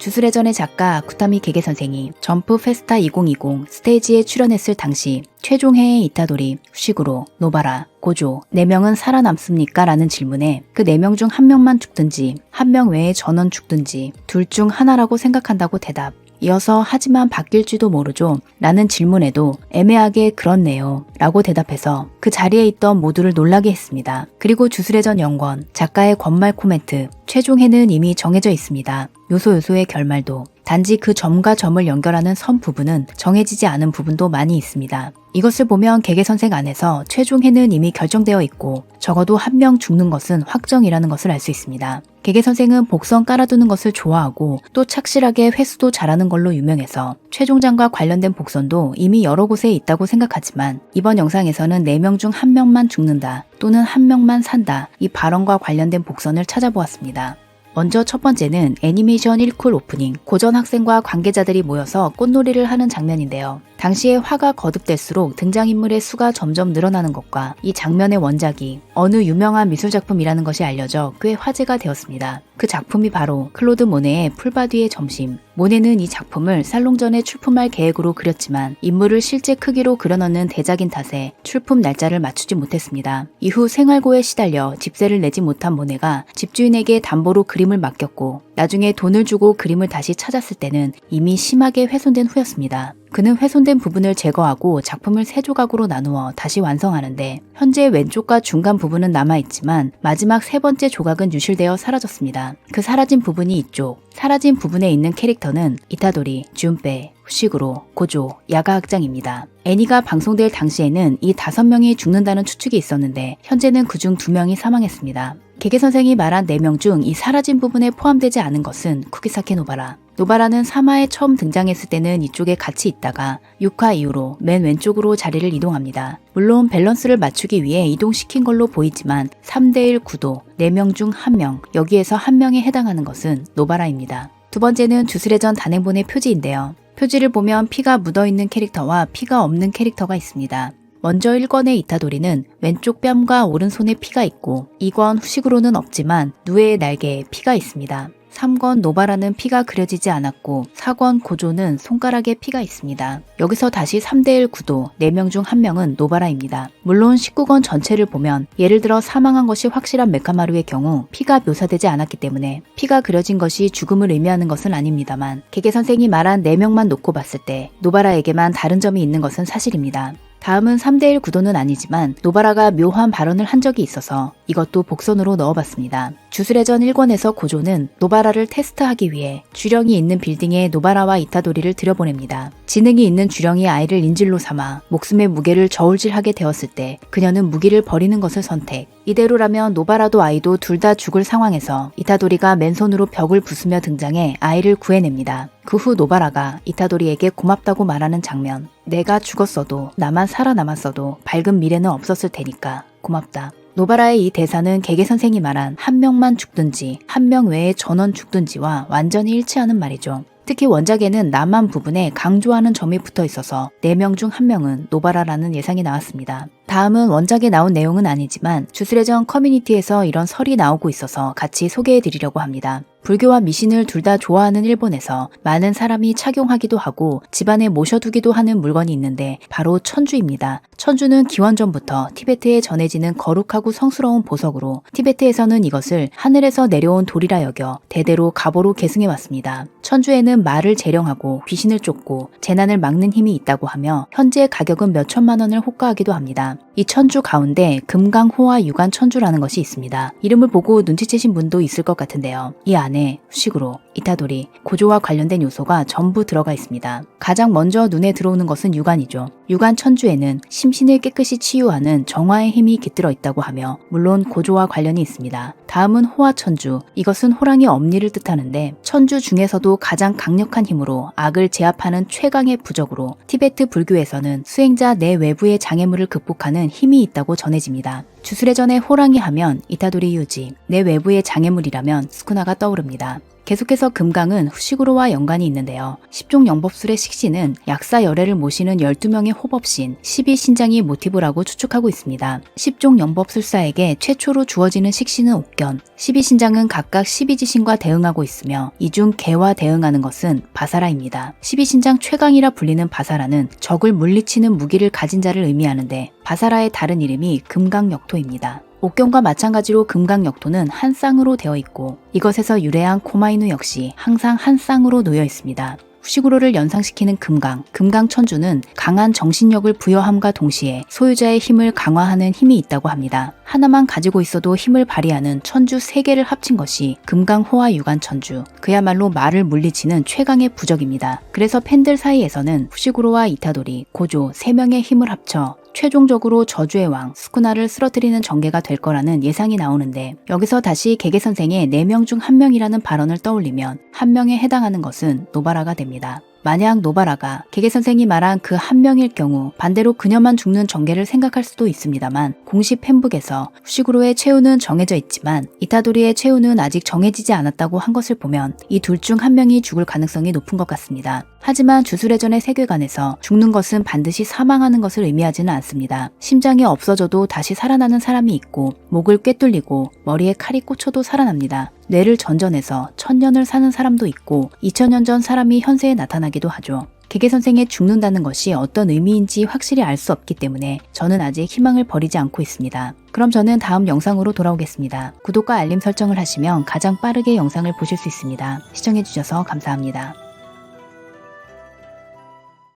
주술회전의 작가 구타미 게게 선생이 점프 페스타 2020 스테이지에 출연했을 당시 최종회의 이타도리, 후시구로, 노바라, 고조 4명은 살아남습니까? 라는 질문에 그 4명 중 1명만 죽든지 1명 외에 전원 죽든지 둘 중 하나라고 생각한다고 대답. 이어서 하지만 바뀔지도 모르죠 라는 질문에도 애매하게 그렇네요 라고 대답해서 그 자리에 있던 모두를 놀라게 했습니다. 그리고 주술회전 연권 작가의 권말 코멘트 최종회는 이미 정해져 있습니다. 요소요소의 결말도 단지 그 점과 점을 연결하는 선 부분은 정해지지 않은 부분도 많이 있습니다. 이것을 보면 게게 선생 안에서 최종회는 이미 결정되어 있고 적어도 1명 죽는 것은 확정이라는 것을 알 수 있습니다. 게게 선생은 복선 깔아두는 것을 좋아하고 또 착실하게 회수도 잘하는 걸로 유명해서 최종장과 관련된 복선도 이미 여러 곳에 있다고 생각하지만 이번 영상에서는 4명 중 1명만 죽는다 또는 1명만 산다 이 발언과 관련된 복선을 찾아보았습니다. 먼저 첫 번째는 애니메이션 1쿨 오프닝 고전 학생과 관계자들이 모여서 꽃놀이를 하는 장면인데요. 당시에 화가 거듭될수록 등장인물의 수가 점점 늘어나는 것과 이 장면의 원작이 어느 유명한 미술작품이라는 것이 알려져 꽤 화제가 되었습니다. 그 작품이 바로 클로드 모네의 풀바디의 점심. 모네는 이 작품을 살롱전에 출품할 계획으로 그렸지만 인물을 실제 크기로 그려넣는 대작인 탓에 출품 날짜를 맞추지 못했습니다. 이후 생활고에 시달려 집세를 내지 못한 모네가 집주인에게 담보로 그림을 맡겼고 나중에 돈을 주고 그림을 다시 찾았을 때는 이미 심하게 훼손된 후였습니다. 그는 훼손된 부분을 제거하고 작품을 3조각으로 나누어 다시 완성하는데 현재 왼쪽과 중간 부분은 남아있지만 마지막 3번째 조각은 유실되어 사라졌습니다. 그 사라진 부분이 이쪽. 사라진 부분에 있는 캐릭터는 이타도리, 준페, 후시구로, 고조, 야가학장입니다. 애니가 방송될 당시에는 이 5명이 죽는다는 추측이 있었는데 현재는 그중 2명이 사망했습니다. 게게 선생이 말한 4명 중 이 사라진 부분에 포함되지 않은 것은 쿠기사케 노바라. 노바라는 3화에 처음 등장했을 때는 이쪽에 같이 있다가 6화 이후로 맨 왼쪽으로 자리를 이동합니다. 물론 밸런스를 맞추기 위해 이동시킨 걸로 보이지만 3대1 구도 4명 중 1명, 여기에서 1명에 해당하는 것은 노바라입니다. 두 번째는 주술회전 단행본의 표지인데요. 표지를 보면 피가 묻어있는 캐릭터와 피가 없는 캐릭터가 있습니다. 먼저 1권의 이타도리는 왼쪽 뺨과 오른손에 피가 있고 2권 후식으로는 없지만 누에의 날개에 피가 있습니다. 3권 노바라는 피가 그려지지 않았고 4권 고조는 손가락에 피가 있습니다. 여기서 다시 3대1 구도 4명 중 1명은 노바라입니다. 물론 19권 전체를 보면 예를 들어 사망한 것이 확실한 메카마루의 경우 피가 묘사되지 않았기 때문에 피가 그려진 것이 죽음을 의미하는 것은 아닙니다만 게게 선생이 말한 4명만 놓고 봤을 때 노바라에게만 다른 점이 있는 것은 사실입니다. 다음은 3대1 구도는 아니지만 노바라가 묘한 발언을 한 적이 있어서 이것도 복선으로 넣어봤습니다. 주술회전 1권에서 고조는 노바라를 테스트하기 위해 주령이 있는 빌딩에 노바라와 이타도리를 들여보냅니다. 지능이 있는 주령이 아이를 인질로 삼아 목숨의 무게를 저울질하게 되었을 때 그녀는 무기를 버리는 것을 선택. 이대로라면 노바라도 아이도 둘 다 죽을 상황에서 이타도리가 맨손으로 벽을 부수며 등장해 아이를 구해냅니다. 그 후 노바라가 이타도리에게 고맙다고 말하는 장면. 내가 죽었어도 나만 살아남았어도 밝은 미래는 없었을 테니까 고맙다. 노바라의 이 대사는 게게 선생이 말한 1명만 죽든지 1명 외에 전원 죽든지와 완전히 일치하는 말이죠. 특히 원작에는 남한 부분에 강조하는 점이 붙어 있어서 4명 중 1명은 노바라라는 예상이 나왔습니다. 다음은 원작에 나온 내용은 아니지만 주술회전 커뮤니티에서 이런 설이 나오고 있어서 같이 소개해드리려고 합니다. 불교와 미신을 둘 다 좋아하는 일본에서 많은 사람이 착용하기도 하고 집안에 모셔두기도 하는 물건이 있는데 바로 천주입니다. 천주는 기원전부터 티베트에 전해지는 거룩하고 성스러운 보석으로 티베트에서는 이것을 하늘에서 내려온 돌이라 여겨 대대로 가보로 계승해왔습니다. 천주에는 말을 재령하고 귀신을 쫓고 재난을 막는 힘이 있다고 하며 현재 가격은 몇 천만 원을 호가하기도 합니다. 이 천주 가운데 금강호화 유관 천주라는 것이 있습니다. 이름을 보고 눈치채신 분도 있을 것 같은데요. 이 안에 후식으로 이타도리, 고조와 관련된 요소가 전부 들어가 있습니다. 가장 먼저 눈에 들어오는 것은 유관이죠. 유관 천주에는 심신을 깨끗이 치유하는 정화의 힘이 깃들어 있다고 하며 물론 고조와 관련이 있습니다. 다음은 호화 천주. 이것은 호랑이 엄니를 뜻하는데 천주 중에서도 가장 강력한 힘으로 악을 제압하는 최강의 부적으로 티베트 불교에서는 수행자 내 외부의 장애물을 극복하는 힘이 있다고 전해집니다. 주술회전의 호랑이 하면 이타도리 유지, 내 외부의 장애물이라면 스쿠나가 떠오릅니다. 계속해서 금강은 후식으로와 연관이 있는데요. 10종 영법술의 식신은 약사 열애를 모시는 12명의 호법신 12신장이 모티브라고 추측하고 있습니다. 10종 영법술사에게 최초로 주어지는 식신은 옥견, 12신장은 각각 12지신과 대응하고 있으며 이 중 개와 대응하는 것은 바사라입니다. 12신장 최강이라 불리는 바사라는 적을 물리치는 무기를 가진 자를 의미하는데 바사라의 다른 이름이 금강역토입니다. 옥견과 마찬가지로 금강역토는 한 쌍으로 되어 있고 이것에서 유래한 코마이누 역시 항상 한 쌍으로 놓여 있습니다. 후시구로를 연상시키는 금강천주는 강한 정신력을 부여함과 동시에 소유자의 힘을 강화하는 힘이 있다고 합니다. 하나만 가지고 있어도 힘을 발휘하는 천주 3개를 합친 것이 금강호화 유관천주, 그야말로 말을 물리치는 최강의 부적입니다. 그래서 팬들 사이에서는 후시구로와 이타도리, 고조 3명의 힘을 합쳐 최종적으로 저주의 왕 스쿠나를 쓰러뜨리는 전개가 될 거라는 예상이 나오는데, 여기서 다시 개개 선생의 4명 중 1명이라는 발언을 떠올리면 1명에 해당하는 것은 노바라가 됩니다. 만약 노바라가 개개 선생이 말한 그 1명일 경우 반대로 그녀만 죽는 전개를 생각할 수도 있습니다만, 공식 팬북에서 후시구로의 최후는 정해져 있지만 이타도리의 최후는 아직 정해지지 않았다고 한 것을 보면 이 둘 중 1명이 죽을 가능성이 높은 것 같습니다. 하지만 주술회전의 세계관에서 죽는 것은 반드시 사망하는 것을 의미하지는 않습니다. 심장이 없어져도 다시 살아나는 사람이 있고, 목을 꿰뚫리고 머리에 칼이 꽂혀도 살아납니다. 뇌를 전전해서 1000년을 사는 사람도 있고 2000년 전 사람이 현세에 나타나기도 하죠. 개개 선생의 죽는다는 것이 어떤 의미인지 확실히 알 수 없기 때문에 저는 아직 희망을 버리지 않고 있습니다. 그럼 저는 다음 영상으로 돌아오겠습니다. 구독과 알림 설정을 하시면 가장 빠르게 영상을 보실 수 있습니다. 시청해주셔서 감사합니다.